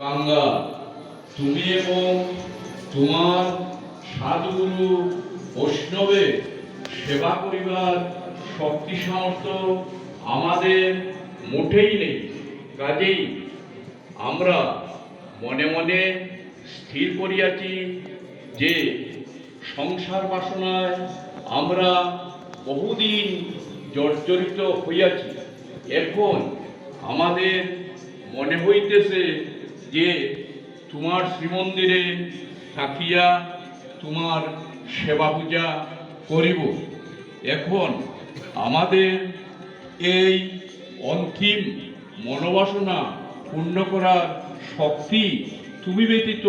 কাঙ্গাল। তুমি এবং তোমার সাধুগুরু বৈষ্ণবের সেবা করিবার শক্তি সামর্থ্য আমাদের মোটেই নেই। কাজেই আমরা মনে মনে স্থির করিয়াছি যে সংসার বাসনায় আমরা বহুদিন জর্জরিত হইয়াছি। এখন আমাদের মনে হইতেছে যে তোমার শ্রীমন্দিরে থাকিয়া তোমার সেবা পূজা করিব। এখন আমাদের এই অন্তিম মনোবাসনা পূর্ণ করার শক্তি তুমি ব্যতীত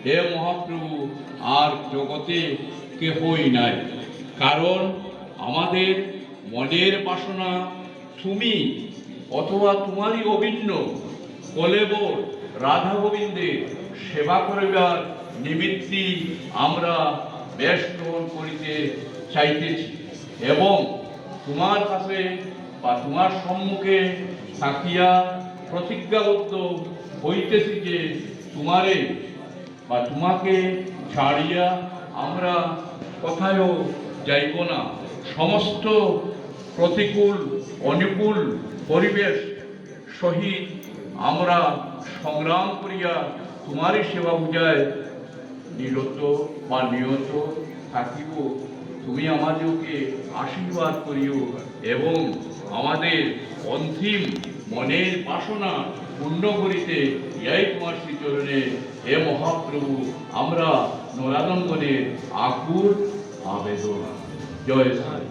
হে মহাপ্রভু আর জগতে কেহই নাই। কারণ আমাদের মনের বাসনা তুমি অথবা তোমারই অভিন্ন কলেবর রাধা গোবিন্দের সেবা করিবার নিমিত্তি আমরা বেশ গ্রহণ করিতে চাইতেছি এবং তোমার কাছে বা তোমার সম্মুখে থাকিয়া প্রতিজ্ঞাবদ্ধ হইতেছি যে তোমারে বা তোমাকে ছাড়িয়া আমরা কোথায়ও যাইব না। সমস্ত প্রতিকূল অনুকূল পরিবেশ সহিত আমরা সংগ্রাম করিয়া তোমারই সেবা পূজায় নিরত বা নিয়ত থাকিব। তুমি আমাদেরকে আশীর্বাদ করিও এবং আমাদের অন্তিম মনের বাসনা পূর্ণ করিতে এই তোমার শ্রীচরণে হে মহাপ্রভু আমরা নরাদঙ্গনের আকুল আবেদন। জয় শ্রী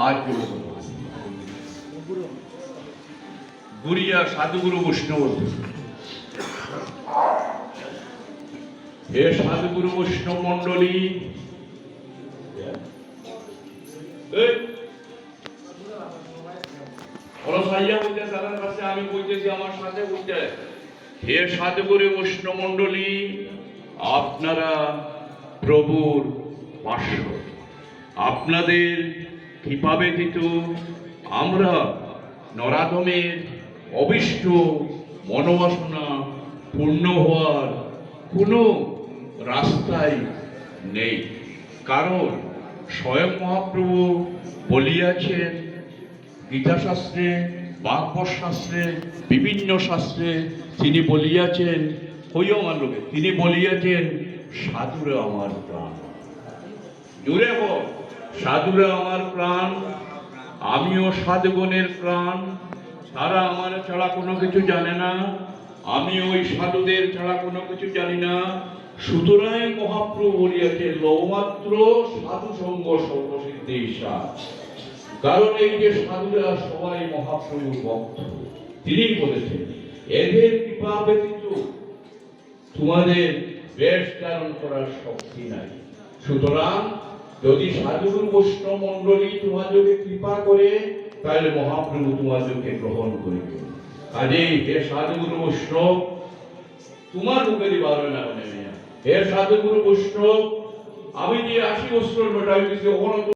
আজ গুরিয়া সাধুগুরু বৈষ্ণব। হে সাধুগুরু বৈষ্ণব মন্ডলী, আমি বলতেছি আমার সাথে বলতে। হে সাধুগুরু বৈষ্ণব মন্ডলী, আপনারা প্রভুর পার্শ্ব। আপনাদের কৃপা ব্যতীত আমরা নরাধমের অবিষ্ট মনোবাসনা পূর্ণ হওয়ার কোনো রাস্তাই নেই। কারণ স্বয়ং মহাপ্রভু বলিয়াছেন গীতাশাস্ত্রে, ভাগবত শাস্ত্রে, বিভিন্ন শাস্ত্রে তিনি বলিয়াছেন, হইও আমার লোকে তিনি বলিয়াছেন সাধুরে আমার প্রাণ। জুড়ে বল, সাধুরে আমার প্রাণ, আমিও সাধুগণের প্রাণ। তারা আমার ছাড়া কোনো কিছু জানে না, আমি ওই সাধুদের ছাড়া কোনো কিছু জানি না। সুতরাং মহাপ্রভু বলিয়াছে লৌমাত্র সাধু সঙ্গ সর্বসিদ্ধি সার। কারণ এই যে সাধুরা সবাই মহাপ্রভুর ভক্ত, তিনি বলেছেন এদের কৃপা ব্যতীত তোমাদের বেশ ধারণ করার শক্তি নাই। সুতরাং যদি সাধুগুরু বৈষ্ণব মন্ডলী তোমাদেরকে কৃপা করে তাহলে মহাপ্রভু তোমাদেরকে গ্রহণ করিবে। কাজেই হে সাধুগুরু বৈষ্ণব তোমার মুখেরই বারো না হে সাধুগুরু বৈষ্ণব, আমি যে 80 বছর মেটাইতেছি